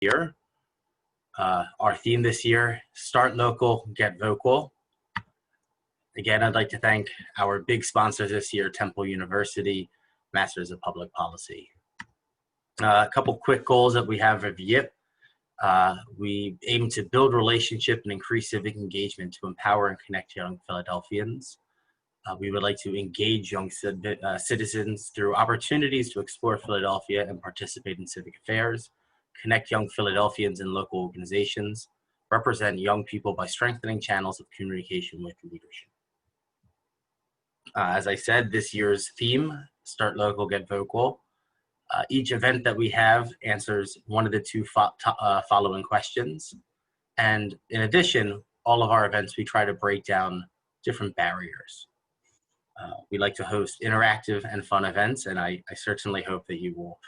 year. Our theme this year, Start Local, Get Vocal. Again, I'd like to thank our big sponsors this year, Temple University, Masters of Public Policy. A couple quick goals that we have of YIP. We aim to build relationship and increase civic engagement to empower and connect young Philadelphians. We would like to engage young citizens through opportunities to explore Philadelphia and participate in civic affairs, connect young Philadelphians and local organizations, represent young people by strengthening channels of communication with leadership. As I said, this year's theme, Start Local, Get Vocal. Each event that we have answers one of the two following questions. And in addition, all of our events, we try to break down different barriers. We like to host interactive and fun events, and I certainly hope that you will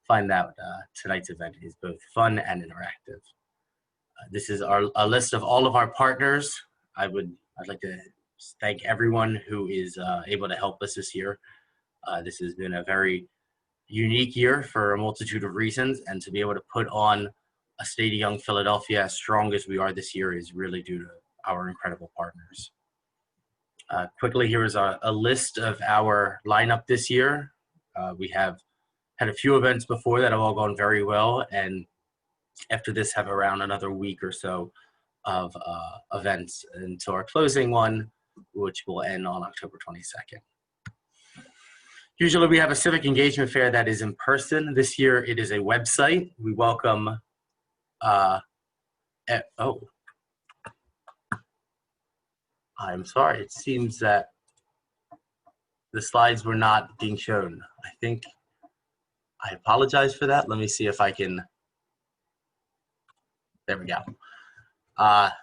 find that tonight's event is both fun and interactive. This is a list of all of our partners. I'd like to thank everyone who is able to help us this year. This has been a very unique year for a multitude of reasons, and to be able to put on a State of Young Philadelphia as strong as we are this year is really due to our incredible partners. Quickly, here is a list of our lineup this year. We have had a few events before that have all gone very well, and after this have around another week or so of events until our closing one, which will end on October 22nd. Usually we have a civic engagement fair that is in person. This year it is a website. We welcome, I'm sorry, it seems that the slides were not being shown. I apologize for that. Let me see if I can, there we go.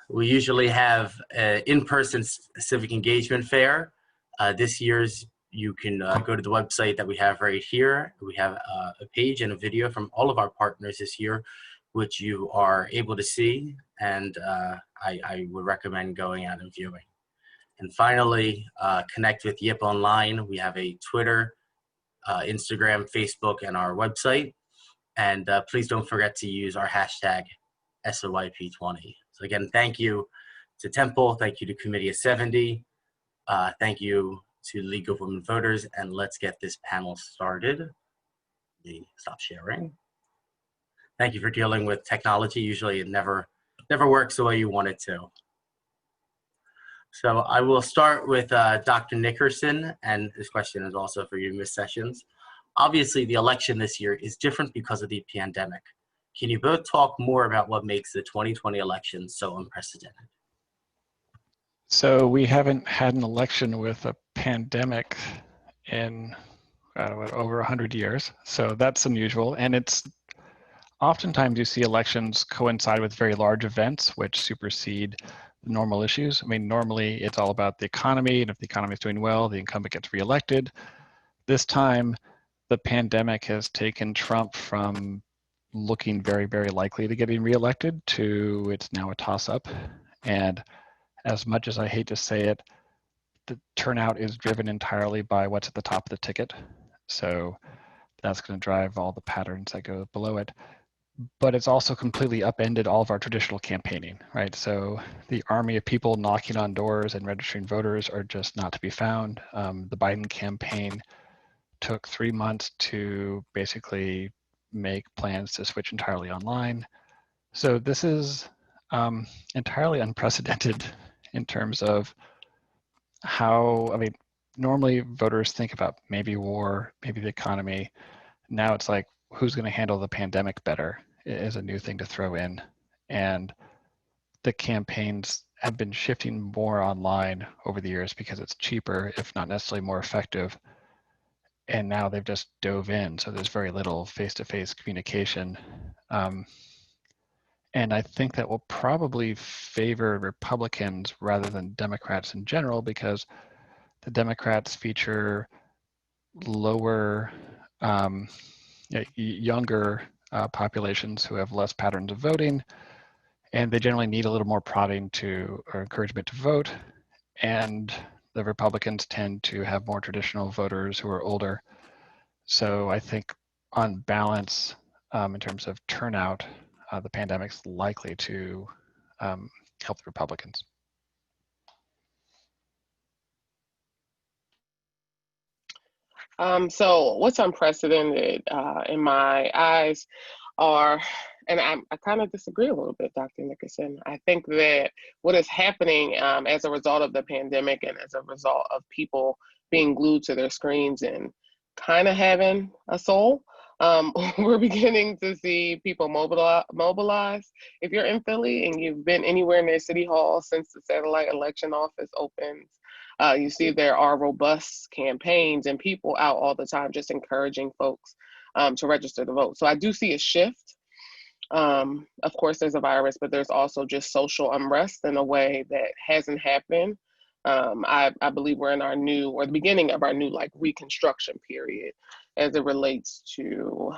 We usually have an in-person civic engagement fair. This year's, you can go to the website that we have right here. We have a page and a video from all of our partners this year, which you are able to see, and I would recommend going out and viewing. And finally, connect with YIP Online. We have a Twitter, Instagram, Facebook, and our website. And please don't forget to use our hashtag SOYP20. So again, thank you to Temple, thank you to Committee of 70, thank you to League of Women Voters, and let's get this panel started. Let me stop sharing. Thank you for dealing with technology. Usually it never works the way you want it to. So I will start with Dr. Nickerson, and this question is also for you, Ms. Sessions. Obviously, the election this year is different because of the pandemic. Can you both talk more about what makes the 2020 election so unprecedented? So we haven't had an election with a pandemic in over 100 years. So that's unusual. And it's oftentimes you see elections coincide with very large events which supersede normal issues. I mean, normally it's all about the economy, and if the economy is doing well, the incumbent gets reelected. This time, the pandemic has taken Trump from looking very, very likely to getting reelected to it's now a toss-up. And as much as I hate to say it, the turnout is driven entirely by what's at the top of the ticket. So that's going to drive all the patterns that go below it. But it's also completely upended all of our traditional campaigning, right? So the army of people knocking on doors and registering voters are just not to be found. The Biden campaign took 3 months to basically make plans to switch entirely online. So this is entirely unprecedented in terms of how, I mean, normally voters think about maybe war, maybe the economy. Now it's like, who's going to handle the pandemic better is a new thing to throw in. And the campaigns have been shifting more online over the years because it's cheaper, if not necessarily more effective. And now they've just dove in. So there's very little face-to-face communication. And I think that will probably favor Republicans rather than Democrats in general, because the Democrats feature lower, younger populations who have less patterns of voting, and they generally need a little more prodding or encouragement to vote. And the Republicans tend to have more traditional voters who are older. So I think on balance, in terms of turnout, the pandemic's likely to help the Republicans. So what's unprecedented in my eyes are, and I kind of disagree a little bit, Dr. Nickerson. I think that what is happening as a result of the pandemic and as a result of people being glued to their screens and kind of having a soul, we're beginning to see people mobilize. If you're in Philly and you've been anywhere near City Hall since the satellite election office opens, you see there are robust campaigns and people out all the time just encouraging folks to register to vote. So I do see a shift. Of course, there's a virus, but there's also just social unrest in a way that hasn't happened. I believe we're in our new, or the beginning of our new like reconstruction period as it relates to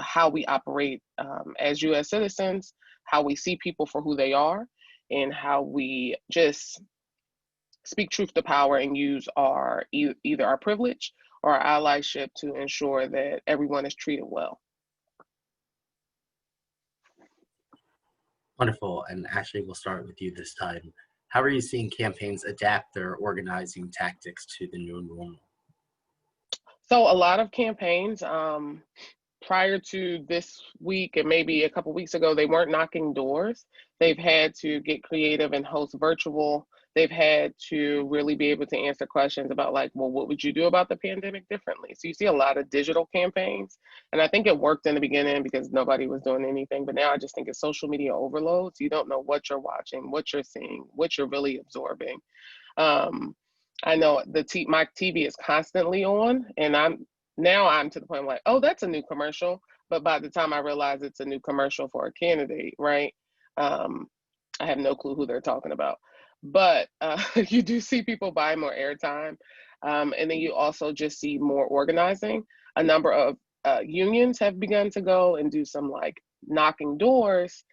how we operate as US citizens, how we see people for who they are, and how we just speak truth to power and use our either our privilege or our allyship to ensure that everyone is treated well. Wonderful. And Ashley, we'll start with you this time. How are you seeing campaigns adapt their organizing tactics to the new normal? So a lot of campaigns prior to this week and maybe a couple weeks ago, they weren't knocking doors. They've had to get creative and host virtual. They've had to really be able to answer questions about like, well, what would you do about the pandemic differently? So you see a lot of digital campaigns. And I think it worked in the beginning because nobody was doing anything. But now I just think it's social media overload. So you don't know what you're watching, what you're seeing, what you're really absorbing. I know my TV is constantly on, and I'm to the point I'm like, oh, that's a new commercial. But by the time I realize it's a new commercial for a candidate, right? I have no clue who they're talking about. But you do see people buy more airtime. And then you also just see more organizing. A number of unions have begun to go and do some like knocking doors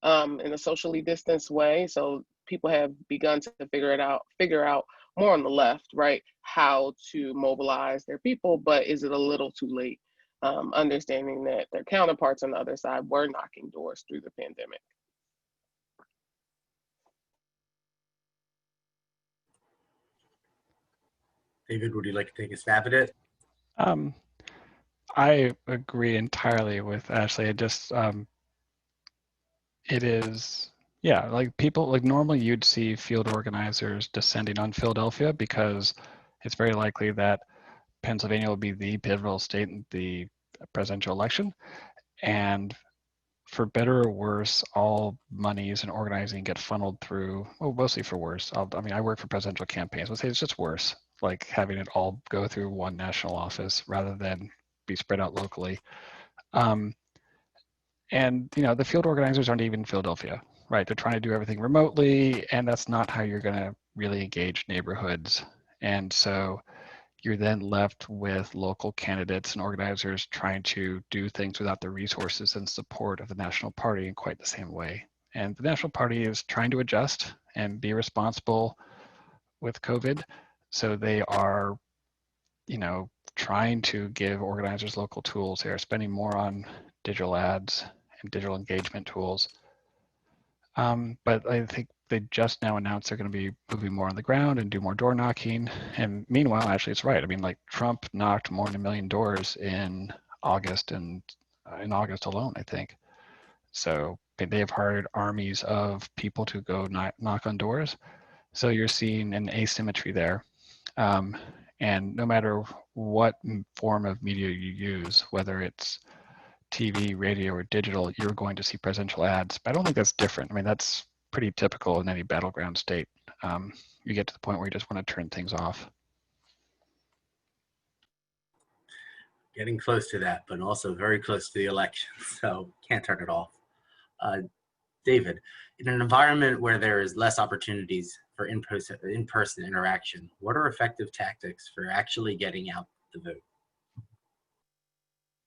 in a socially distanced way. So people have begun to figure out more on the left, right, how to mobilize their people, but is it a little too late? Understanding that their counterparts on the other side were knocking doors through the pandemic. David, would you like to take a stab at it? I agree entirely with Ashley. It is, yeah, like people, like normally you'd see field organizers descending on Philadelphia because it's very likely that Pennsylvania will be the pivotal state in the presidential election. And for better or worse, all monies and organizing get funneled through, well, mostly for worse. I work for presidential campaigns. Let's say it's just worse, like having it all go through one national office rather than be spread out locally. And the field organizers aren't even in Philadelphia, right? They're trying to do everything remotely, and that's not how you're going to really engage neighborhoods. And so you're then left with local candidates and organizers trying to do things without the resources and support of the national party in quite the same way. And the national party is trying to adjust and be responsible with COVID. So they are, trying to give organizers local tools. They are spending more on digital ads and digital engagement tools. But I think they just now announced they're going to be moving more on the ground and do more door knocking. And meanwhile, actually, it's right. I mean, like Trump knocked more than 1 million doors in August and in August alone, I think. So they have hired armies of people to go knock on doors. So you're seeing an asymmetry there. And no matter what form of media you use, whether it's TV, radio, or digital, you're going to see presidential ads. But I don't think that's different. I mean, that's pretty typical in any battleground state. You get to the point where you just want to turn things off. Getting close to that, but also very close to the election, so can't turn it off. David, in an environment where there is less opportunities for in-person interaction, what are effective tactics for actually getting out the vote?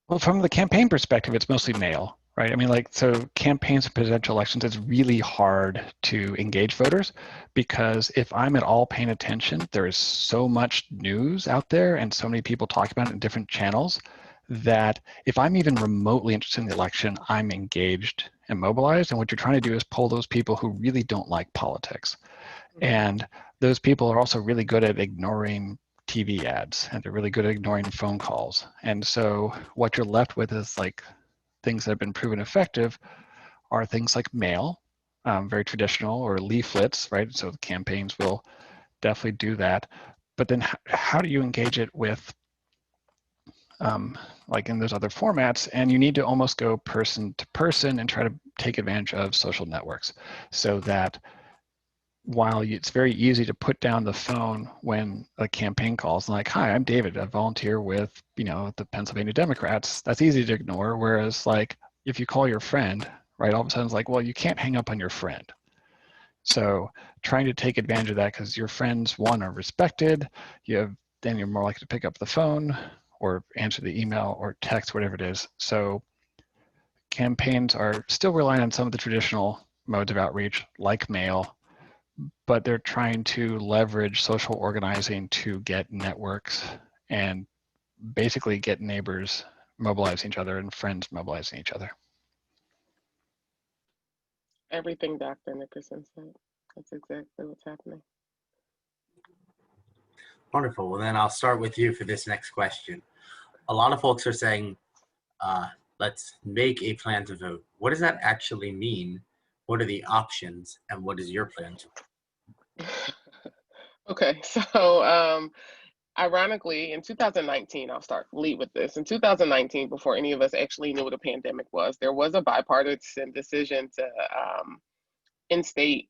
Well, from the campaign perspective, it's mostly mail, right? I mean, so campaigns and presidential elections, it's really hard to engage voters because if I'm at all paying attention, there is so much news out there and so many people talk about it in different channels that if I'm even remotely interested in the election, I'm engaged and mobilized. And what you're trying to do is pull those people who really don't like politics. And those people are also really good at ignoring TV ads, and they're really good at ignoring phone calls. And so what you're left with is like things that have been proven effective are things like mail, very traditional, or leaflets, right? So the campaigns will definitely do that. But then how do you engage it with like in those other formats? And you need to almost go person to person and try to take advantage of social networks, so that while it's very easy to put down the phone when a campaign calls, like, hi, I'm David, I volunteer with, the Pennsylvania Democrats, that's easy to ignore. Whereas like if you call your friend, right, all of a sudden it's like, well, you can't hang up on your friend. So trying to take advantage of that, because your friends, one, are respected, then you're more likely to pick up the phone or answer the email or text, whatever it is. So campaigns are still relying on some of the traditional modes of outreach, like mail, but they're trying to leverage social organizing to get networks and basically get neighbors mobilizing each other and friends mobilizing each other. Everything Dr. Nickerson said. That's exactly what's happening. Wonderful. Well, then I'll start with you for this next question. A lot of folks are saying, let's make a plan to vote. What does that actually mean? What are the options, and what is your plan to? Okay, so ironically, in 2019, I'll lead with this. In 2019, before any of us actually knew what a pandemic was, there was a bipartisan decision to in-state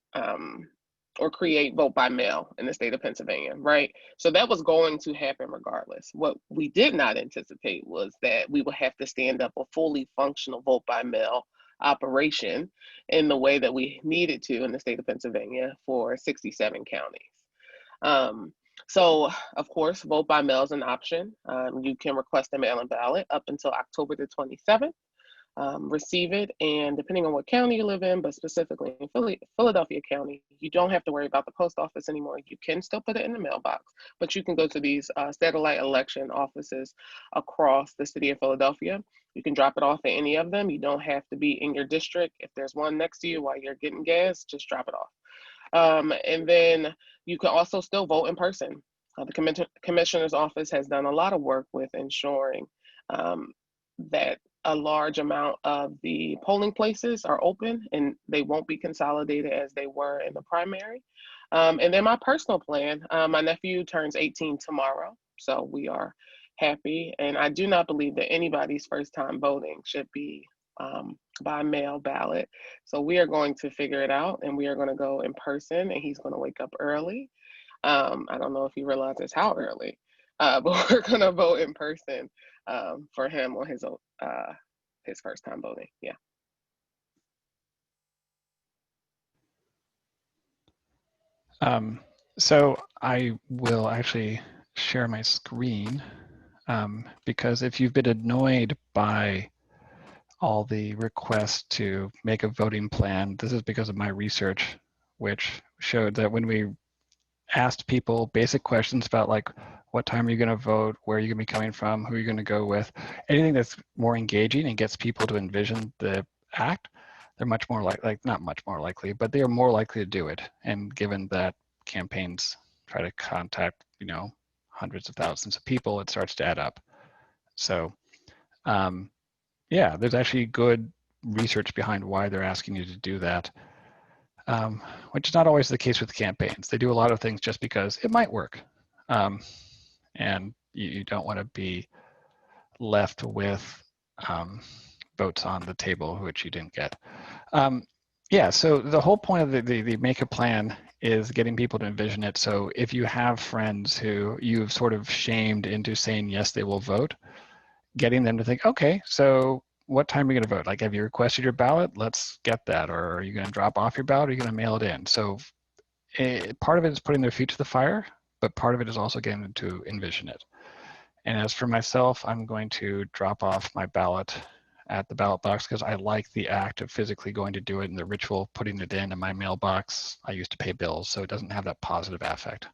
or create vote by mail in the state of Pennsylvania, right? So that was going to happen regardless. What we did not anticipate was that we would have to stand up a fully functional vote by mail operation in the way that we needed to in the state of Pennsylvania for 67 counties. So, of course, vote by mail is an option. You can request a mail-in ballot up until October the 27th. Receive it, and depending on what county you live in, but specifically in Philadelphia County, you don't have to worry about the post office anymore. You can still put it in the mailbox, but you can go to these satellite election offices across the city of Philadelphia. You can drop it off at any of them. You don't have to be in your district. If there's one next to you while you're getting gas, just drop it off. And then you can also still vote in person. The commissioner's office has done a lot of work with ensuring that a large amount of the polling places are open and they won't be consolidated as they were in the primary. And then my personal plan, my nephew turns 18 tomorrow, so we are happy. And I do not believe that anybody's first time voting should be by mail ballot. So we are going to figure it out, and we are going to go in person, and he's going to wake up early. I don't know if he realizes how early, but we're going to vote in person for him on his first time voting. Yeah. So I will actually share my screen because if you've been annoyed by all the requests to make a voting plan, this is because of my research, which showed that when we asked people basic questions about like, what time are you going to vote, where are you going to be coming from, who are you going to go with, anything that's more engaging and gets people to envision the act, they're much more not much more likely, but they are more likely to do it. And given that campaigns try to contact, hundreds of thousands of people, it starts to add up. So yeah, there's actually good research behind why they're asking you to do that, which is not always the case with campaigns. They do a lot of things just because it might work. And you don't want to be left with votes on the table which you didn't get. Yeah, so the whole point of the make a plan is getting people to envision it. So if you have friends who you've sort of shamed into saying yes, they will vote, getting them to think, okay, so what time are you going to vote? Like, have you requested your ballot? Let's get that. Or are you going to drop off your ballot? Or are you going to mail it in? So part of it is putting their feet to the fire, but part of it is also getting them to envision it. And as for myself, I'm going to drop off my ballot at the ballot box because I like the act of physically going to do it and the ritual putting it in my mailbox. I used to pay bills, so it doesn't have that positive affect.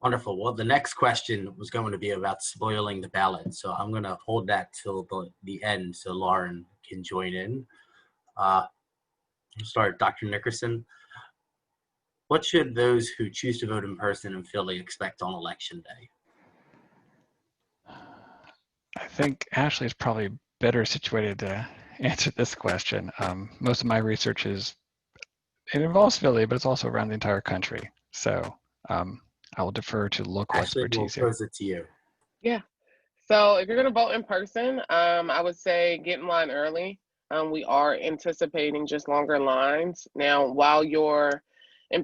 Wonderful. Well, the next question was going to be about spoiling the ballot. So I'm going to hold that till the end so Lauren can join in. We'll start, Dr. Nickerson. What should those who choose to vote in person in Philly expect on election day? I think Ashley is probably better situated to answer this question. Most of my research it involves Philly, but it's also around the entire country. So I will defer to local Ashley, we'll expertise here. pose it to you. Yeah. So if you're going to vote in person, I would say get in line early. We are anticipating just longer lines. Now, while you're in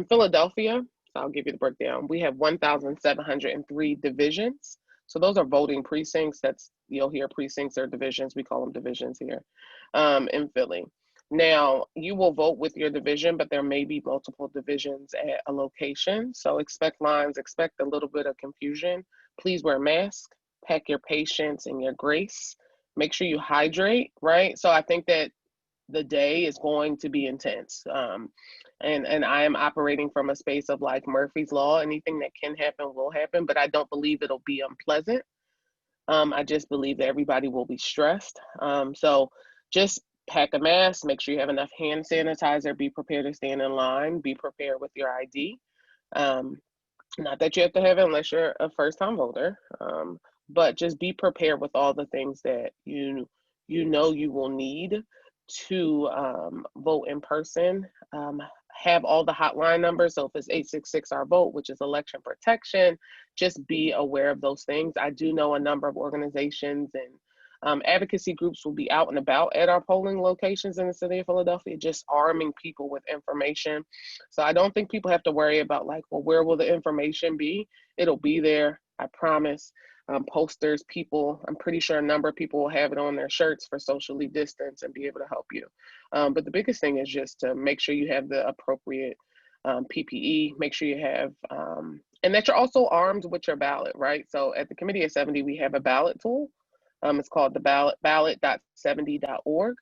Philadelphia, so I'll give you the breakdown. We have 1,703 divisions. So those are voting precincts. You'll hear precincts or divisions. We call them divisions here in Philly. Now, you will vote with your division, but there may be multiple divisions at a location. So expect lines, expect a little bit of confusion. Please wear a mask. Pack your patience and your grace. Make sure you hydrate, right? So I think that the day is going to be intense. And I am operating from a space of like Murphy's Law. Anything that can happen will happen, but I don't believe it'll be unpleasant. I just believe that everybody will be stressed. So just pack a mask, make sure you have enough hand sanitizer, be prepared to stand in line, be prepared with your ID. Not that you have to have it unless you're a first-time voter, but just be prepared with all the things that you know you will need to vote in person. Have all the hotline numbers. So if it's 866 our vote, which is election protection, just be aware of those things. I do know a number of organizations and advocacy groups will be out and about at our polling locations in the city of Philadelphia, just arming people with information. So I don't think people have to worry about like, well, where will the information be? It'll be there, I promise. Posters, people, I'm pretty sure a number of people will have it on their shirts for socially distance and be able to help you. But the biggest thing is just to make sure you have the appropriate PPE, make sure you have, and that you're also armed with your ballot, right? So at the Committee of 70, we have a ballot tool. It's called the ballot.70.org.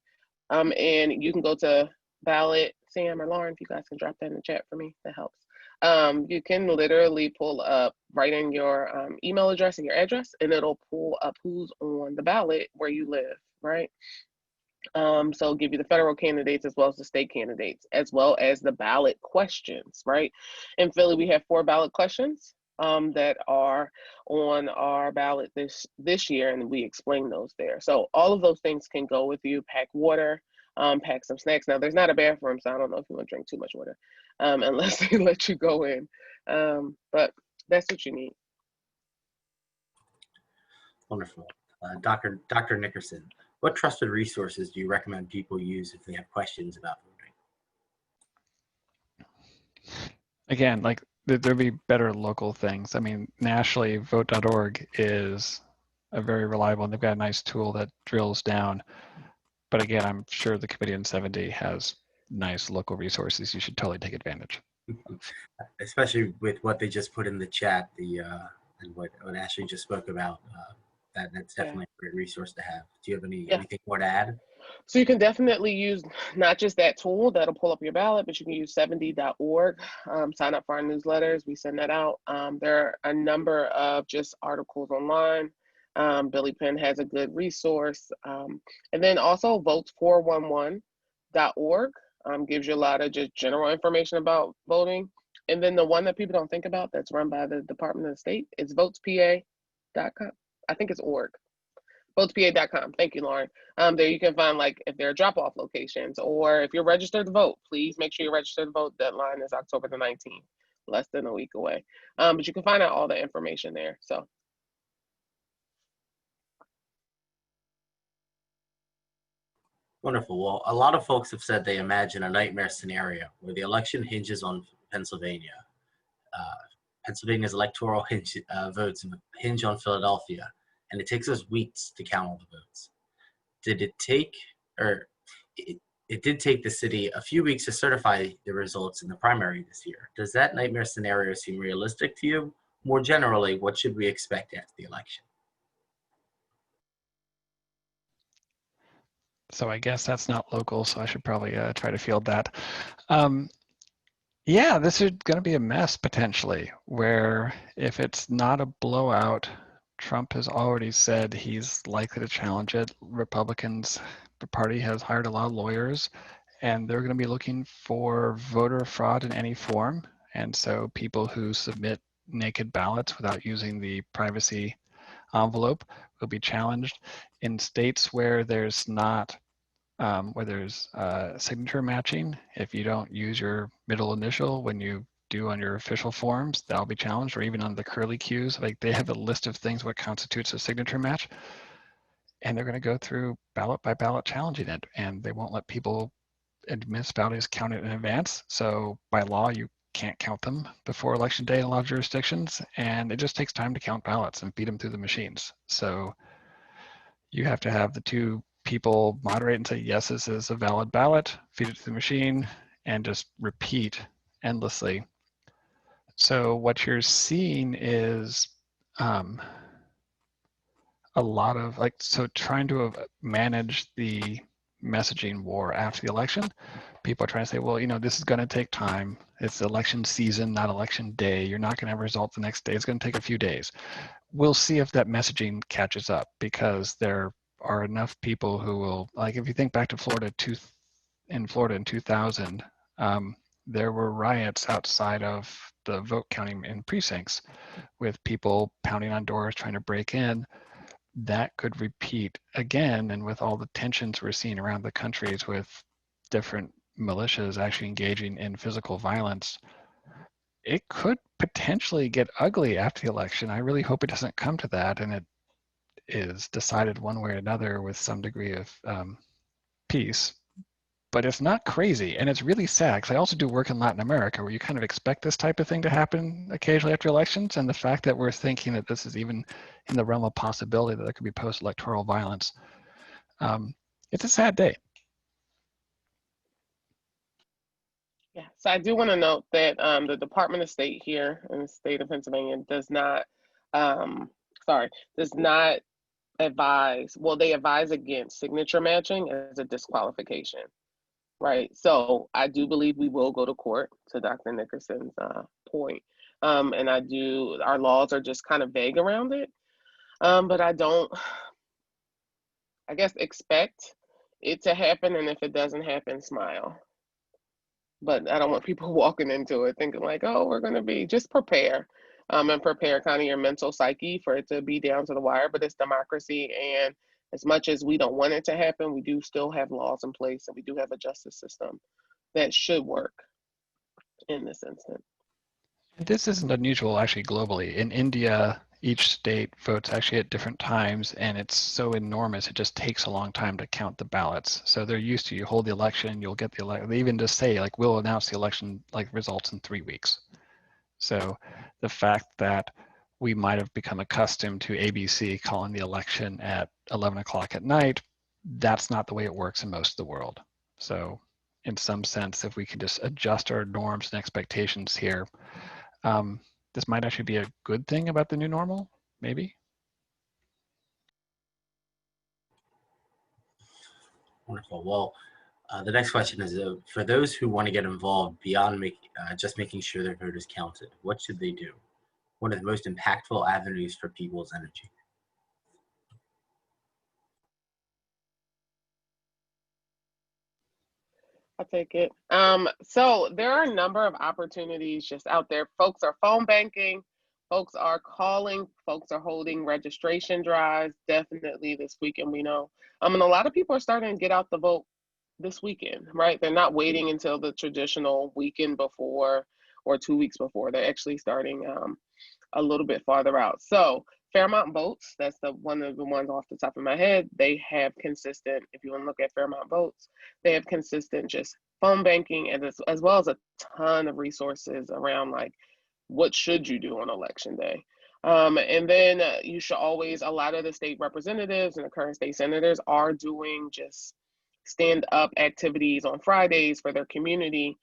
And you can go to ballot, Sam or Lauren, if you guys can drop that in the chat for me, that helps. You can literally pull up, write in your email address and your address, and it'll pull up who's on the ballot where you live, right? So it'll give you the federal candidates as well as the state candidates, as well as the ballot questions, right? In Philly, we have 4 ballot questions that are on our ballot this year, and we explain those there. So all of those things can go with you. Pack water, pack some snacks. Now, there's not a bathroom, so I don't know if you want to drink too much water unless they let you go in. But that's what you need. Wonderful. Dr. Nickerson, what trusted resources do you recommend people use if they have questions about voting? Again, like there'd be better local things. I mean, nationally, vote.org is a very reliable, and they've got a nice tool that drills down. But again, I'm sure the Committee in 70 has nice local resources. You should totally take advantage. Especially with what they just put in the chat, and what Ashley just spoke about. That's definitely a great resource to have. Do you have anything more to add? So you can definitely use not just that tool that'll pull up your ballot, but you can use 70.org. Sign up for our newsletters. We send that out. There are a number of just articles online. Billy Penn has a good resource. And then also votes411.org gives you a lot of just general information about voting. And then the one that people don't think about that's run by the Department of State is votespa.com. I think it's org. Votespa.com. Thank you, Lauren. There you can find like if there are drop-off locations, or if you're registered to vote, please make sure you're registered to vote. Deadline is October the 19th, less than a week away. But you can find out all the information there. So. Wonderful. Well, a lot of folks have said they imagine a nightmare scenario where the election hinges on Pennsylvania. Pennsylvania's electoral votes hinge on Philadelphia, and it takes us weeks to count all the votes. It did take the city a few weeks to certify the results in the primary this year. Does that nightmare scenario seem realistic to you? More generally, what should we expect after the election? So I guess that's not local, so I should probably try to field that. Yeah, this is going to be a mess potentially, where if it's not a blowout, Trump has already said he's likely to challenge it. Republicans, the party has hired a lot of lawyers, and they're going to be looking for voter fraud in any form. And so people who submit naked ballots without using the privacy envelope will be challenged. In states where there's not where there's signature matching. If you don't use your middle initial when you do on your official forms, that'll be challenged, or even on the curly cues. Like they have a list of things what constitutes a signature match, and they're going to go through ballot by ballot challenging it, and they won't let people and municipalities count it in advance. So by law, you can't count them before election day in a lot of jurisdictions, and it just takes time to count ballots and feed them through the machines. So you have to have the two people moderate and say, yes, this is a valid ballot, feed it to the machine, and just repeat endlessly. So what you're seeing is a lot of like, so trying to manage the messaging war after the election. People are trying to say, well, you know, this is going to take time. It's election season, not election day. You're not going to have a result the next day. It's going to take a few days. We'll see if that messaging catches up, because there are enough people who will, like if you think back to in Florida in 2000, there were riots outside of the vote counting in precincts with people pounding on doors trying to break in. That could repeat again, and with all the tensions we're seeing around the countries with different militias actually engaging in physical violence, it could potentially get ugly after the election. I really hope it doesn't come to that, and it is decided one way or another with some degree of peace. But it's not crazy, and it's really sad, because I also do work in Latin America where you kind of expect this type of thing to happen occasionally after elections, and the fact that we're thinking that this is even in the realm of possibility that there could be post-electoral violence, it's a sad day. Yeah, so I do want to note that the Department of State here in the state of Pennsylvania does not, does not advise, well, they advise against signature matching as a disqualification, right? So I do believe we will go to court, to Dr. Nickerson's point. And our laws are just kind of vague around it. But I don't, I guess, expect it to happen. And if it doesn't happen, smile. But I don't want people walking into it thinking like, oh, we're going to be, just prepare and prepare kind of your mental psyche for it to be down to the wire. But it's democracy. And as much as we don't want it to happen, we do still have laws in place, and we do have a justice system that should work in this instance. This isn't unusual actually globally. In India, each state votes actually at different times, and it's so enormous it just takes a long time to count the ballots. So they're used to, you hold the election, you'll get the election. They even just say like, we'll announce the election like results in 3 weeks. So the fact that we might have become accustomed to ABC calling the election at 11 o'clock at night, that's not the way it works in most of the world. So in some sense, if we can just adjust our norms and expectations here, this might actually be a good thing about the new normal, maybe. Wonderful. Well, the next question is, for those who want to get involved beyond just making sure their vote is counted, what should they do? What are the most impactful avenues for people's energy? I'll take it. So there are a number of opportunities just out there. Folks are phone banking, folks are calling, folks are holding registration drives, definitely this weekend, we know. And a lot of people are starting to get out the vote this weekend, right? They're not waiting until the traditional weekend before or 2 weeks before. They're actually starting a little bit farther out. So Fairmont Votes, that's one of the ones off the top of my head. They have consistent, if you want to look at Fairmont Votes, they have consistent just phone banking, and as well as a ton of resources around like what should you do on election day. And then you should always, a lot of the state representatives and the current state senators are doing just stand up activities on Fridays for their community.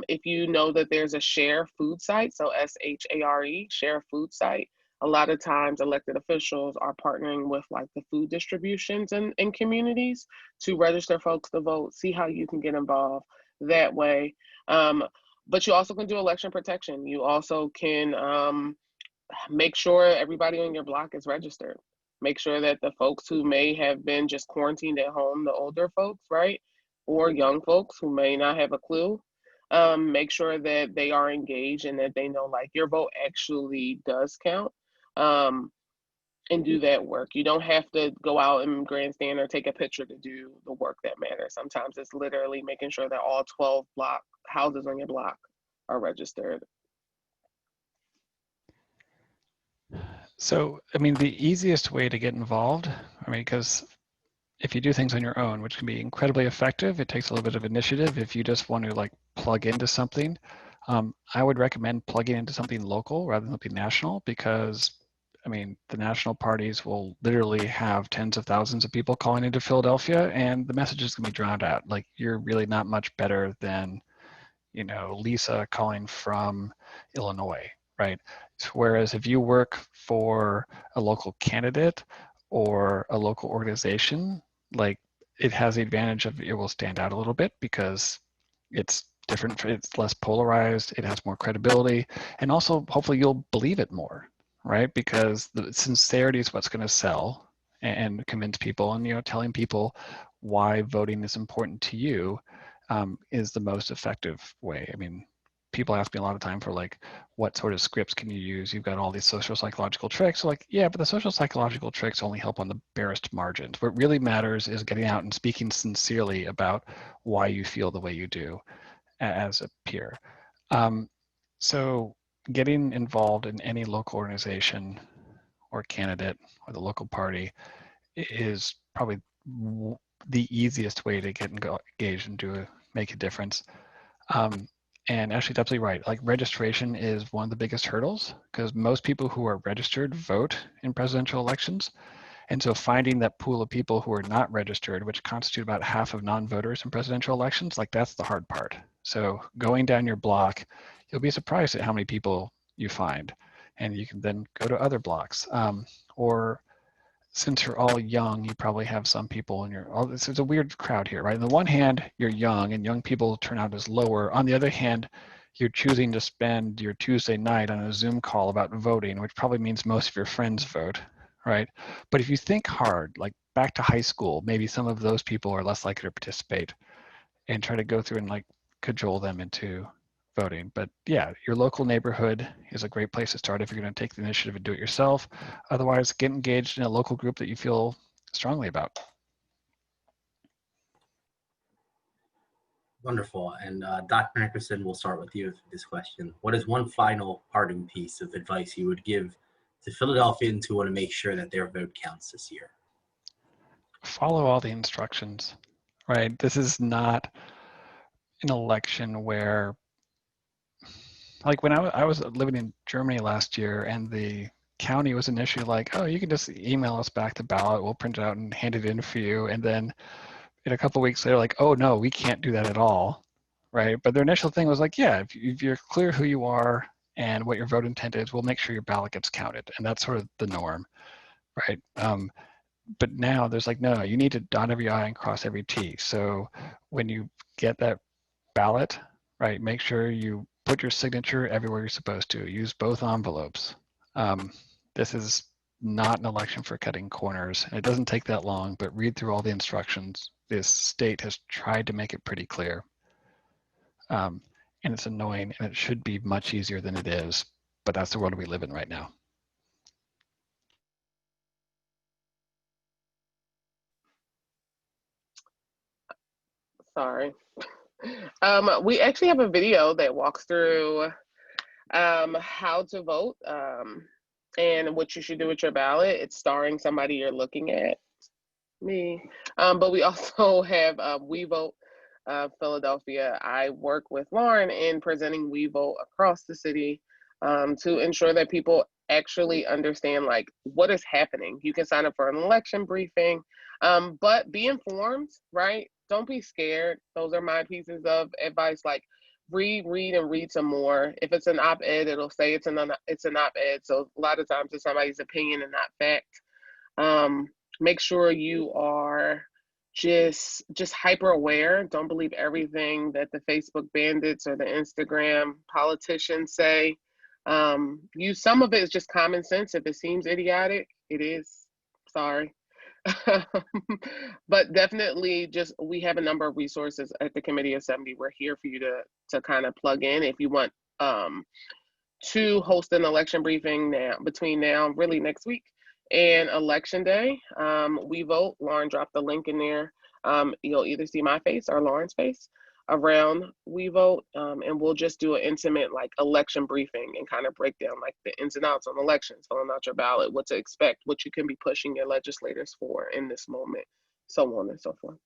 If you know that there's a share food site, so SHARE, share food site, a lot of times elected officials are partnering with like the food distributions in communities to register folks to vote, see how you can get involved that way. But you also can do election protection. You also can make sure everybody on your block is registered. Make sure that the folks who may have been just quarantined at home, the older folks, right? Or young folks who may not have a clue, make sure that they are engaged and that they know like your vote actually does count. And do that work. You don't have to go out and grandstand or take a picture to do the work that matters. Sometimes it's literally making sure that all 12 block houses on your block are registered. So, I mean, the easiest way to get involved, I mean, because if you do things on your own, which can be incredibly effective, it takes a little bit of initiative. If you just want to like plug into something, I would recommend plugging into something local rather than something national, because I mean, the national parties will literally have tens of thousands of people calling into Philadelphia, and the message is going to be drowned out. Like, you're really not much better than, you know, Lisa calling from Illinois, right? Whereas if you work for a local candidate or a local organization, like, it has the advantage of it will stand out a little bit because it's different, it's less polarized, it has more credibility, and also hopefully you'll believe it more, right? Because the sincerity is what's going to sell and convince people, and, you know, telling people why voting is important to you is the most effective way. I mean, people ask me a lot of time for like, what sort of scripts can you use? You've got all these social psychological tricks. Like, yeah, but the social psychological tricks only help on the barest margins. What really matters is getting out and speaking sincerely about why you feel the way you do as a peer. So getting involved in any local organization or candidate or the local party is probably the easiest way to get engaged and make a difference. And Ashley's absolutely right. Like, registration is one of the biggest hurdles because most people who are registered vote in presidential elections. And so finding that pool of people who are not registered, which constitute about half of non-voters in presidential elections, like, that's the hard part. So going down your block, you'll be surprised at how many people you find. And you can then go to other blocks. Or since you're all young, you probably have some people in your, oh, this is a weird crowd here, right? On the one hand, you're young and young people turnout is lower. On the other hand, you're choosing to spend your Tuesday night on a Zoom call about voting, which probably means most of your friends vote, right? But if you think hard, like back to high school, maybe some of those people are less likely to participate, and try to go through and like cajole them into voting. But yeah, your local neighborhood is a great place to start if you're going to take the initiative and do it yourself. Otherwise, get engaged in a local group that you feel strongly about. Wonderful. And Dr. Nickerson, we'll start with you with this question. What is one final parting piece of advice you would give to Philadelphians who want to make sure that their vote counts this year? Follow all the instructions, right? This is not an election where, like, when I was living in Germany last year, and the county was initially like, oh, you can just email us back the ballot, we'll print it out and hand it in for you. And then in a couple of weeks later, like, oh no, we can't do that at all, right? But their initial thing was like, yeah, if you're clear who you are and what your vote intent is, we'll make sure your ballot gets counted. And that's sort of the norm, right? But now there's like, no, you need to dot every I and cross every T. So when you get that ballot, right, make sure you put your signature everywhere you're supposed to. Use both envelopes. This is not an election for cutting corners. It doesn't take that long, but read through all the instructions. This state has tried to make it pretty clear. And it's annoying, and it should be much easier than it is, but that's the world we live in right now. Sorry. We actually have a video that walks through how to vote and what you should do with your ballot. It's starring somebody you're looking at, me. But we also have We Vote Philadelphia. I work with Lauren in presenting We Vote across the city to ensure that people actually understand like what is happening. You can sign up for an election briefing, but be informed, right? Don't be scared. Those are my pieces of advice. Like, read some more. If it's an op-ed, it'll say it's an op-ed. So a lot of times it's somebody's opinion and not fact. Make sure you are just hyper aware. Don't believe everything that the Facebook bandits or the Instagram politicians say. Use some of it as just common sense. If it seems idiotic, it is. Sorry. But definitely just, we have a number of resources at the Committee of 70. We're here for you to kind of plug in if you want to host an election briefing between now, really next week, and election day. We vote. Lauren dropped the link in there. You'll either see my face or Lauren's face around We Vote, and we'll just do an intimate like election briefing and kind of break down like the ins and outs on elections, filling out your ballot, what to expect, what you can be pushing your legislators for in this moment, so on and so forth.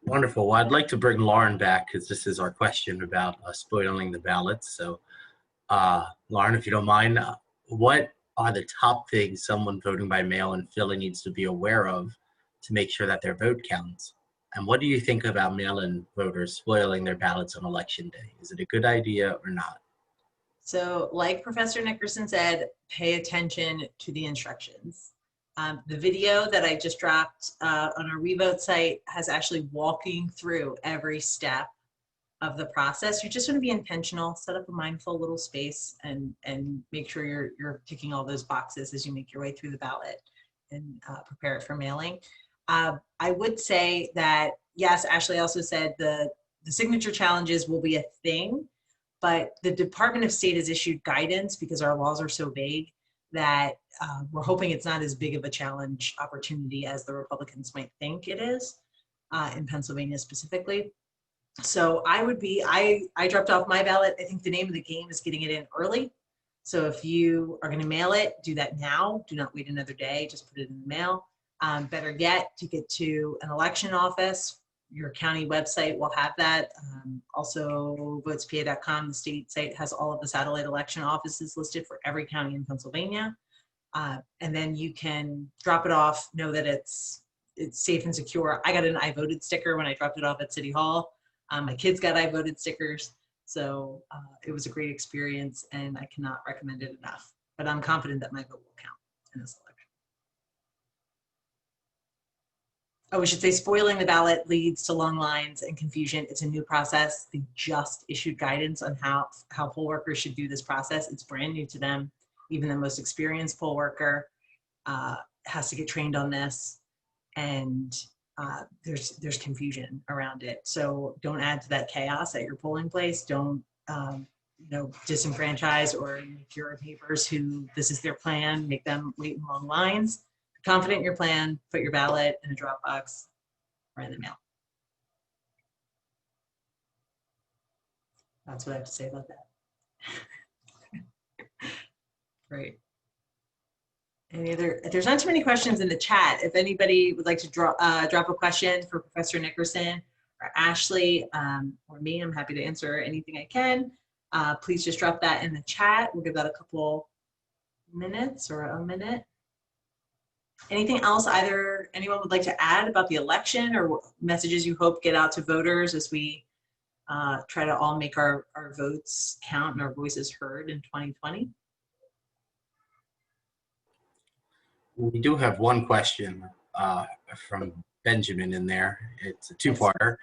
Wonderful. Well, I'd like to bring Lauren back because this is our question about spoiling the ballots. So, Lauren, if you don't mind, what are the top things someone voting by mail in Philly needs to be aware of to make sure that their vote counts? And what do you think about mail-in voters spoiling their ballots on election day? Is it a good idea or not? So like Professor Nickerson said, pay attention to the instructions. The video that I just dropped on our WeVote site has actually walking through every step of the process. You just want to be intentional, set up a mindful little space, and make sure you're ticking all those boxes as you make your way through the ballot and prepare it for mailing. I would say that, yes, Ashley also said the signature challenges will be a thing, but the Department of State has issued guidance because our laws are so vague that we're hoping it's not as big of a challenge opportunity as the Republicans might think it is in Pennsylvania specifically. So I dropped off my ballot. I think the name of the game is getting it in early. So if you are going to mail it, do that now. Do not wait another day. Just put it in the mail. Better yet, take it to an election office. Your county website will have that. Also, votespa.com, the state site, has all of the satellite election offices listed for every county in Pennsylvania. And then you can drop it off, know that it's safe and secure. I got an I voted sticker when I dropped it off at City Hall. My kids got I voted stickers. So it was a great experience and I cannot recommend it enough. But I'm confident that my vote will count in this election. Oh, we should say spoiling the ballot leads to long lines and confusion. It's a new process. They just issued guidance on how poll workers should do this process. It's brand new to them. Even the most experienced poll worker has to get trained on this, and there's confusion around it. So don't add to that chaos at your polling place. Don't disenfranchise or make your neighbors who this is their plan, make them wait in long lines. Confident in your plan, put your ballot in a Dropbox or in the mail. That's what I have to say about that. Great. There's not too many questions in the chat. If anybody would like to drop a question for Professor Nickerson or Ashley or me, I'm happy to answer anything I can. Please just drop that in the chat. We'll give that a couple minutes or a minute. Anything else anyone would like to add about the election or messages you hope get out to voters as we try to all make our votes count and our voices heard in 2020? We do have one question from Benjamin in there. It's a two-parter.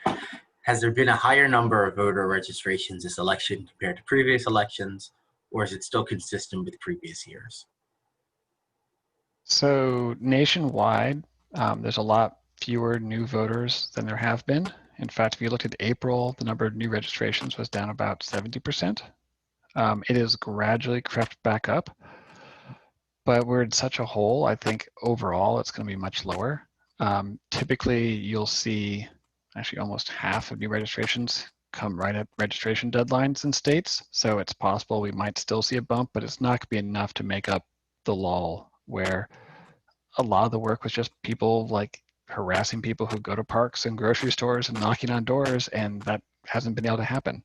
Has there been a higher number of voter registrations this election compared to previous elections, or is it still consistent with previous years? So nationwide, there's a lot fewer new voters than there have been. In fact, if you looked at April, the number of new registrations was down about 70%. It has gradually crept back up, but we're in such a hole, I think overall it's going to be much lower. Typically, you'll see actually almost half of new registrations come right at registration deadlines in states. So it's possible we might still see a bump, but it's not going to be enough to make up the lull where a lot of the work was just people like harassing people who go to parks and grocery stores and knocking on doors, and that hasn't been able to happen.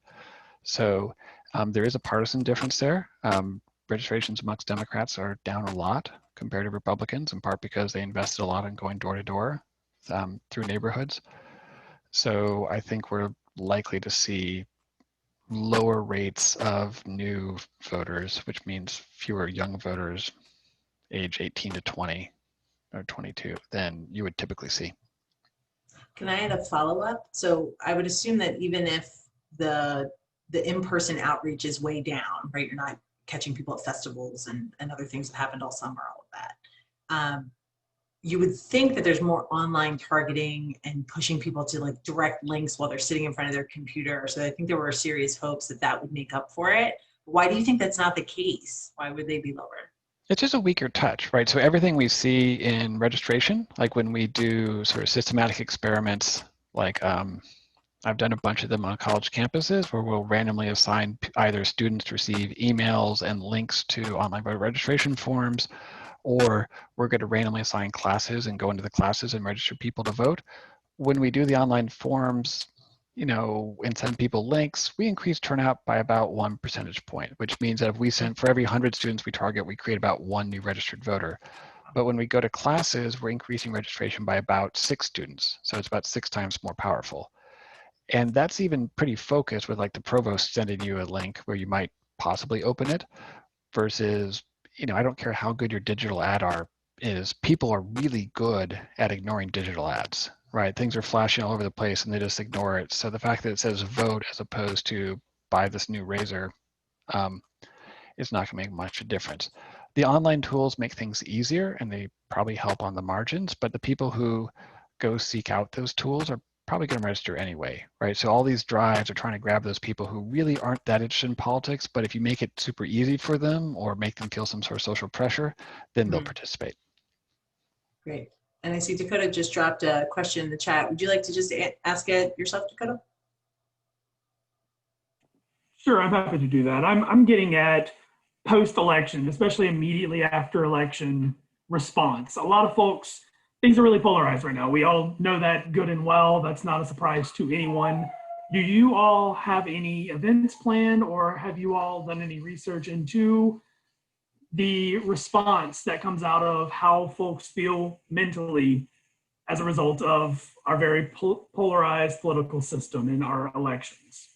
So there is a partisan difference there. Registrations amongst Democrats are down a lot compared to Republicans, in part because they invested a lot in going door to door through neighborhoods. So I think we're likely to see lower rates of new voters, which means fewer young voters age 18 to 20 or 22 than you would typically see. Can I add a follow-up? So I would assume that even if the in-person outreach is way down, right? You're not catching people at festivals and other things that happened all summer, all of that. You would think that there's more online targeting and pushing people to like direct links while they're sitting in front of their computer. So I think there were serious hopes that that would make up for it. Why do you think that's not the case? Why would they be lower? It's just a weaker touch, right? So everything we see in registration, like when we do sort of systematic experiments, like I've done a bunch of them on college campuses where we'll randomly assign either students to receive emails and links to online voter registration forms, or we're going to randomly assign classes and go into the classes and register people to vote. When we do the online forms, you know, and send people links, we increase turnout by about 1 percentage point, which means that if we send, for every 100 students we target, we create about 1 new registered voter. But when we go to classes, we're increasing registration by about 6 students. So it's about 6 times more powerful. And that's even pretty focused with like the provost sending you a link where you might possibly open it versus, you know, I don't care how good your digital ad is, people are really good at ignoring digital ads, right? Things are flashing all over the place and they just ignore it. So the fact that it says vote as opposed to buy this new razor is not gonna make much of a difference. The online tools make things easier and they probably help on the margins, but the people who go seek out those tools are probably going to register anyway, right? So all these drives are trying to grab those people who really aren't that interested in politics, but if you make it super easy for them or make them feel some sort of social pressure, then they'll participate. Great. And I see Dakota just dropped a question in the chat. Would you like to just ask it yourself, Dakota? Sure, I'm happy to do that. I'm getting at post-election, especially immediately after election response. A lot of folks, things are really polarized right now. We all know that good and well. That's not a surprise to anyone. Do you all have any events planned, or have you all done any research into the response that comes out of how folks feel mentally as a result of our very polarized political system in our elections?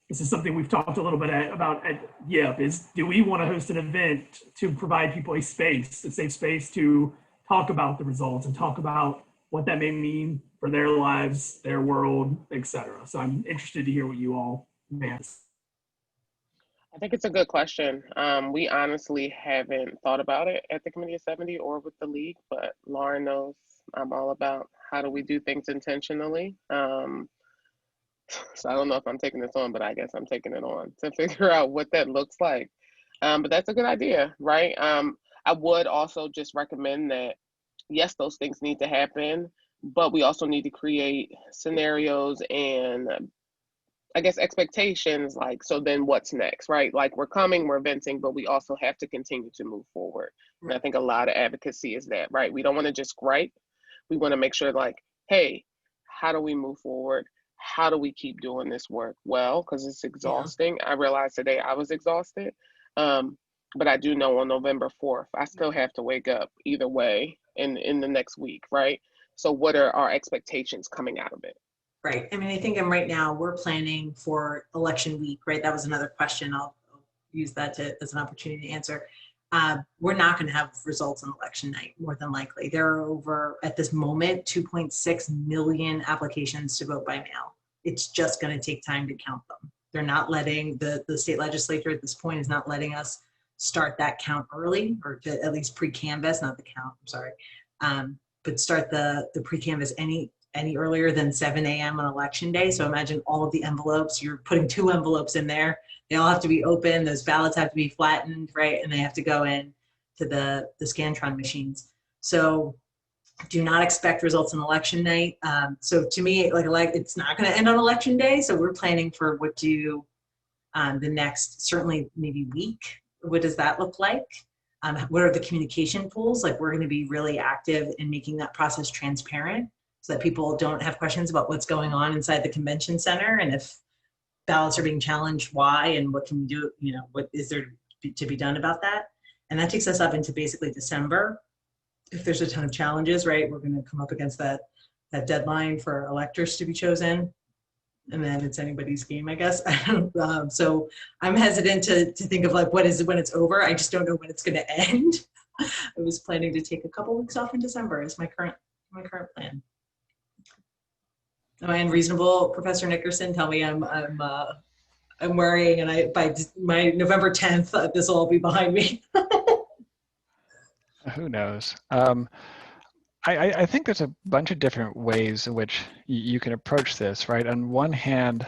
This is something we've talked a little bit about at YIP, is do we want to host an event to provide people a space, a safe space to talk about the results and talk about what that may mean for their lives, their world, etc. So I'm interested to hear what you all may have. I think it's a good question. We honestly haven't thought about it at the Committee of 70 or with the League, but Lauren knows I'm all about how do we do things intentionally. So I don't know if I'm taking this on, but I guess I'm taking it on to figure out what that looks like. But that's a good idea, right? I would also just recommend that, yes, those things need to happen, but we also need to create scenarios and I guess expectations, like, so then what's next, right? Like we're coming, we're venting, but we also have to continue to move forward. And I think a lot of advocacy is that, right? We don't want to just gripe. We want to make sure like, hey, how do we move forward? How do we keep doing this work well? Because it's exhausting. I realized today I was exhausted. But I do know on November 4th, I still have to wake up either way in the next week, right? So what are our expectations coming out of it? Right. I mean, I think right now we're planning for election week, right? That was another question. I'll use that as an opportunity to answer. We're not going to have results on election night, more than likely. There are over, at this moment, 2.6 million applications to vote by mail. It's just going to take time to count them. They're not letting, the state legislature at this point is not letting us start that count early, or to at least pre-canvass, not the count, I'm sorry, but start the pre-canvass any earlier than 7 a.m. on election day. So imagine all of the envelopes, you're putting 2 envelopes in there. They all have to be open. Those ballots have to be flattened, right? And they have to go in to the Scantron machines. So do not expect results on election night. So to me, like it's not going to end on election day. So we're planning for what do the next, certainly maybe week. What does that look like? What are the communication tools? Like we're going to be really active in making that process transparent so that people don't have questions about what's going on inside the convention center. And if ballots are being challenged, why, and what can we do, you know, what is there to be done about that? And that takes us up into basically December. If there's a ton of challenges, right, we're going to come up against that deadline for electors to be chosen. and then it's anybody's game, I guess. So I'm hesitant to think of like, what is it when it's over? I just don't know when it's going to end. I was planning to take a couple weeks off in December is my current plan. Am I unreasonable, Professor Nickerson? Tell me I'm worrying, and by my November 10th, this will all be behind me. Who knows? I think there's a bunch of different ways in which you can approach this, right? On one hand,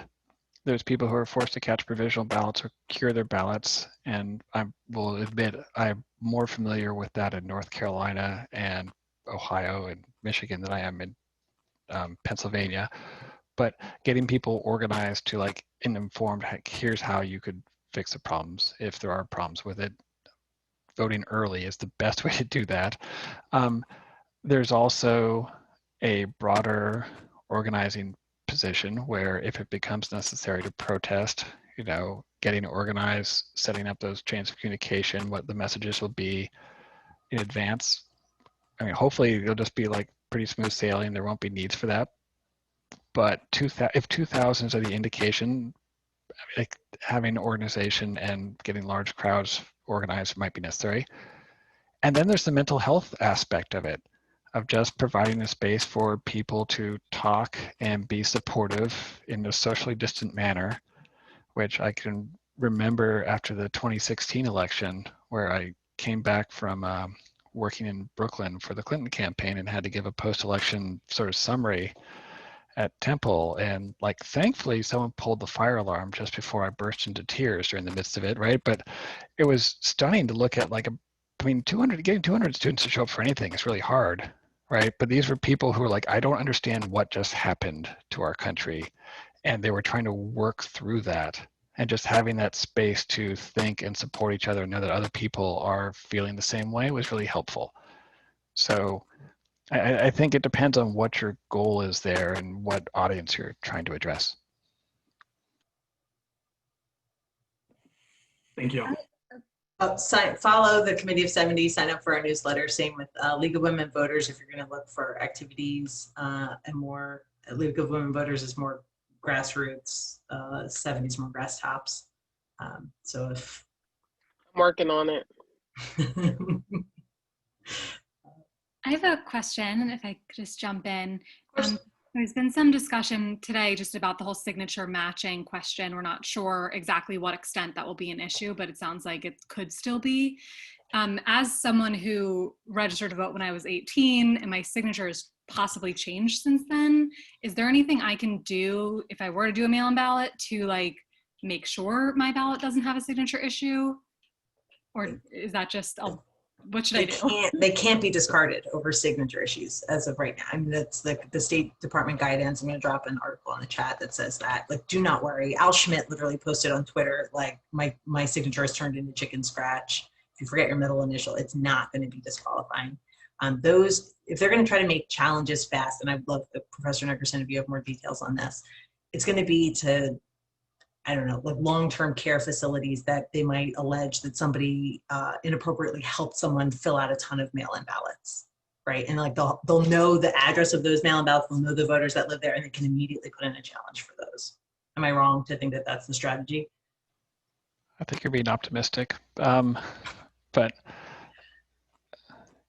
there's people who are forced to catch provisional ballots or cure their ballots, and I will admit I'm more familiar with that in North Carolina and Ohio and Michigan than I am in Pennsylvania. But getting people organized to like and informed, here's how you could fix the problems if there are problems with it. Voting early is the best way to do that. There's also a broader organizing position where if it becomes necessary to protest, you know, getting organized, setting up those chains of communication, what the messages will be in advance. I mean, hopefully it'll just be like pretty smooth sailing. There won't be needs for that. But if 2,000 is the indication, like having organization and getting large crowds organized might be necessary. And then there's the mental health aspect of it, of just providing a space for people to talk and be supportive in a socially distant manner, which I can remember after the 2016 election, where I came back from working in Brooklyn for the Clinton campaign and had to give a post-election sort of summary at Temple, and like thankfully someone pulled the fire alarm just before I burst into tears during the midst of it, right? But it was stunning to look at, like, getting 200 students to show up for anything is really hard, right? But these were people who were like, I don't understand what just happened to our country, and they were trying to work through that, and just having that space to think and support each other and know that other people are feeling the same way was really helpful. So I think it depends on what your goal is there and what audience you're trying to address. Thank you. Follow the Committee of 70, sign up for our newsletter. Same with League of Women Voters if you're going to look for activities and more. League of Women Voters is more grassroots, 70 is more grass tops. So if I'm working on it. I have a question, if I could just jump in. There's been some discussion today just about the whole signature matching question. We're not sure exactly what extent that will be an issue, but it sounds like it could still be. As someone who registered to vote when I was 18 and my signature has possibly changed since then, is there anything I can do if I were to do a mail-in ballot to like make sure my ballot doesn't have a signature issue? Or is that just what should I do? They can't be discarded over signature issues as of right now. I mean, that's the State Department guidance. I'm going to drop an article in the chat that says that. Like, do not worry. Al Schmidt literally posted on Twitter, like, my signature is turned into chicken scratch. If you forget your middle initial, it's not going to be disqualifying. Those, if they're going to try to make challenges fast, and I'd love Professor Nickerson if you have more details on this, it's going to be to, I don't know, like long-term care facilities that they might allege that somebody inappropriately helped someone fill out a ton of mail-in ballots, right? And like they'll know the address of those mail-in ballots, they'll know the voters that live there, and they can immediately put in a challenge for those. Am I wrong to think that that's the strategy? I think you're being optimistic, but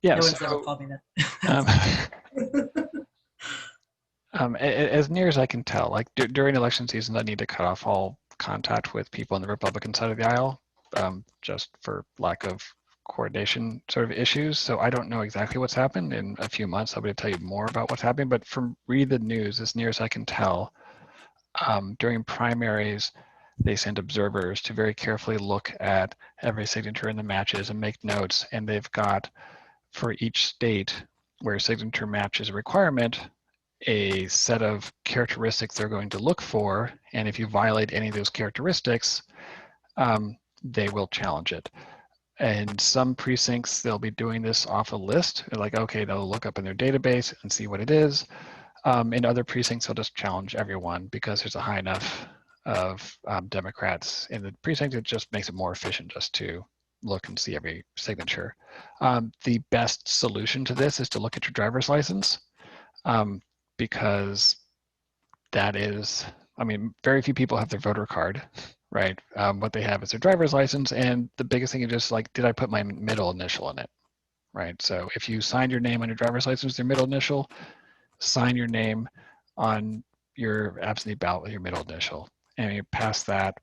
yeah. No one's ever called me that. As near as I can tell, like during election season, I need to cut off all contact with people on the Republican side of the aisle, just for lack of coordination sort of issues. So I don't know exactly what's happened. In a few months, I'll be able to tell you more about what's happening. But from read the news, as near as I can tell, during primaries, they send observers to very carefully look at every signature in the matches and make notes. And they've got, for each state where signature match is a requirement, a set of characteristics they're going to look for, and if you violate any of those characteristics, they will challenge it. And some precincts, they'll be doing this off a list. They're like, okay, they'll look up in their database and see what it is. In other precincts, they'll just challenge everyone because there's a high enough of Democrats in the precinct. It just makes it more efficient just to look and see every signature. The best solution to this is to look at your driver's license. Because that is I mean, very few people have their voter card, right? What they have is their driver's license, and the biggest thing is just like, did I put my middle initial in it, right? So if you signed your name on your driver's license, your middle initial, sign your name on your absentee ballot with your middle initial. And you pass that,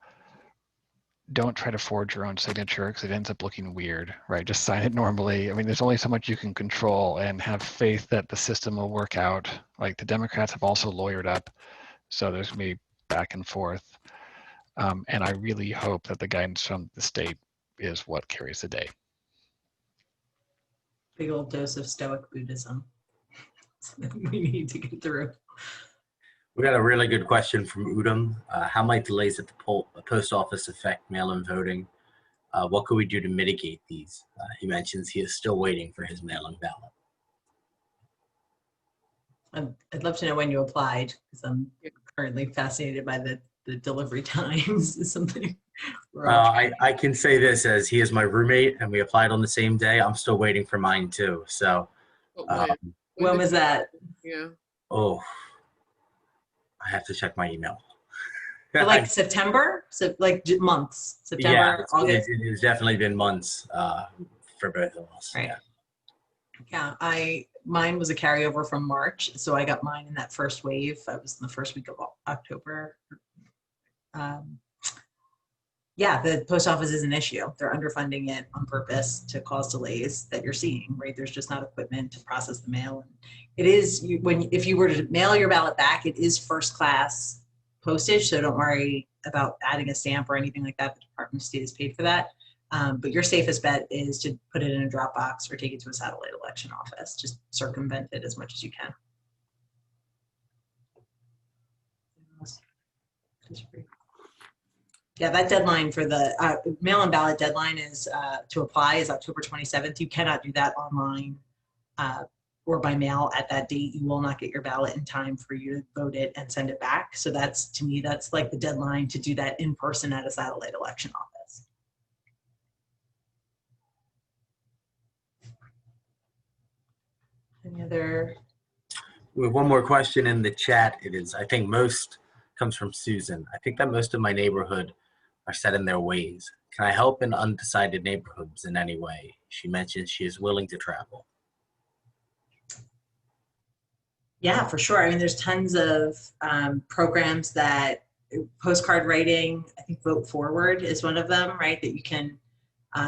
don't try to forge your own signature because it ends up looking weird, right? Just sign it normally. I mean, there's only so much you can control, and have faith that the system will work out. Like the Democrats have also lawyered up, so there's gonna be back and forth. And I really hope that the guidance from the state is what carries the day. Big old dose of Stoic Buddhism we need to get through. We got a really good question from Udom. How might delays at the post office affect mail-in voting? What could we do to mitigate these? He mentions he is still waiting for his mail-in ballot. I'd love to know when you applied, because I'm currently fascinated by the delivery times. Is something I can say this, as he is my roommate and we applied on the same day. I'm still waiting for mine too. So when was that? Yeah. Oh, I have to check my email. Like September? So like months? September, yeah, August? It has definitely been months for both of us. Right. Yeah, mine was a carryover from March, so I got mine in that first wave. I was in the first week of October. Yeah, the post office is an issue. They're underfunding it on purpose to cause delays that you're seeing, right? There's just not equipment to process the mail. And it is, if you were to mail your ballot back, it is first class postage, so don't worry about adding a stamp or anything like that. The Department of State has paid for that. But your safest bet is to put it in a Dropbox or take it to a satellite election office. Just circumvent it as much as you can. Yeah, that deadline for the mail-in ballot deadline is to apply is October 27th. You cannot do that online or by mail at that date. You will not get your ballot in time for you to vote it and send it back. So that's, to me, that's like the deadline to do that in person at a satellite election office. Any other? We have one more question in the chat. It is, I think most comes from Susan. I think that most of my neighborhood are set in their ways. Can I help in undecided neighborhoods in any way? She mentions she is willing to travel. Yeah, for sure. I mean, there's tons of programs that postcard writing, I think Vote Forward is one of them, right? That you can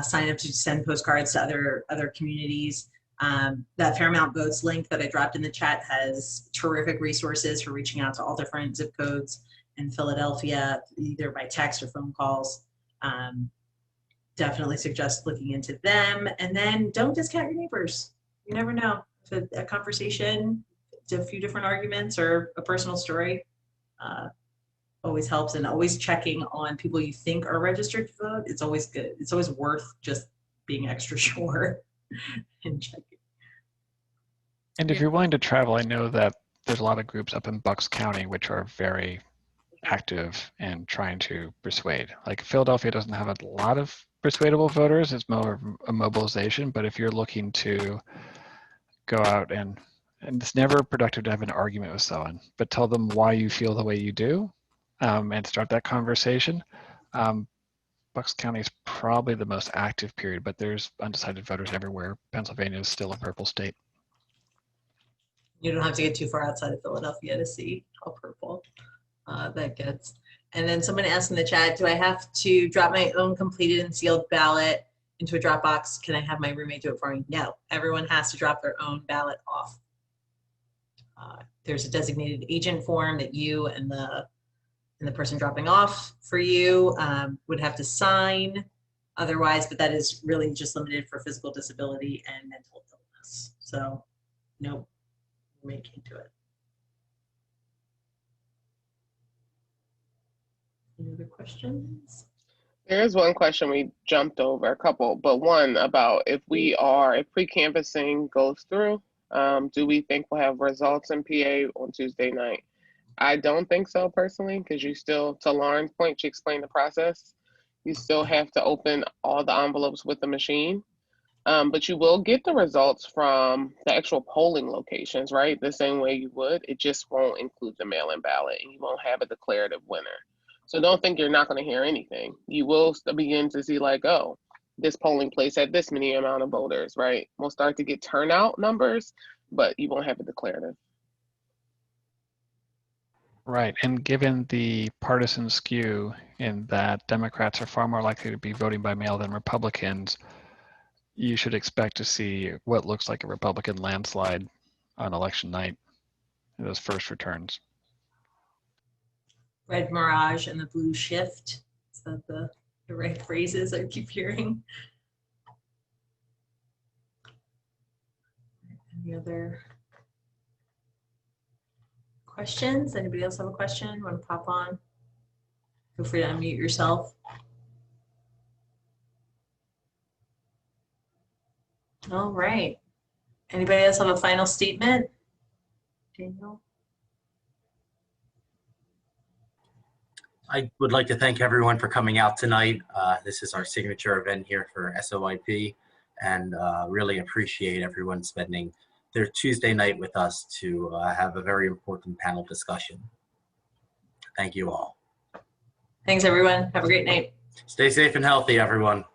sign up to send postcards to other communities. That Fairmount Votes link that I dropped in the chat has terrific resources for reaching out to all different zip codes in Philadelphia, either by text or phone calls. Definitely suggest looking into them. And then don't discount your neighbors. You never know. If a conversation, a few different arguments or a personal story always helps, and always checking on people you think are registered to vote. It's always good. It's always worth just being extra sure and checking. And if you're willing to travel, I know that there's a lot of groups up in Bucks County which are very active and trying to persuade. Like Philadelphia doesn't have a lot of persuadable voters. It's more of a mobilization. But if you're looking to go out and it's never productive to have an argument with someone, but tell them why you feel the way you do and start that conversation. Bucks County is probably the most active period, but there's undecided voters everywhere. Pennsylvania is still a purple state. You don't have to get too far outside of Philadelphia to see how purple that gets. And then someone asked in the chat, do I have to drop my own completed and sealed ballot into a Dropbox? Can I have my roommate do it for me? No, everyone has to drop their own ballot off. There's a designated agent form that you and the person dropping off for you would have to sign otherwise, but that is really just limited for physical disability and mental illness. So no roommate can't do it. Any other questions? There is one question we jumped over, a couple, but one about if pre-canvassing goes through, do we think we'll have results in PA on Tuesday night? I don't think so personally, because you still, to Lauren's point, she explained the process. You still have to open all the envelopes with the machine. But you will get the results from the actual polling locations, right? The same way you would. It just won't include the mail-in ballot, and you won't have a declarative winner. So don't think you're not going to hear anything. You will begin to see like, oh, this polling place had this many amount of voters, right? We'll start to get turnout numbers, but you won't have a declarative. Right, and given the partisan skew in that Democrats are far more likely to be voting by mail than Republicans, you should expect to see what looks like a Republican landslide on election night in those first returns. Red mirage and the blue shift. Is that the right phrases I keep hearing? Any other questions? Anybody else have a question? Want to pop on? Feel free to unmute yourself. All right. Anybody else have a final statement? Daniel? I would like to thank everyone for coming out tonight. This is our signature event here for SOYP, and really appreciate everyone spending their Tuesday night with us to have a very important panel discussion. Thank you all. Thanks, everyone. Have a great night. Stay safe and healthy, everyone.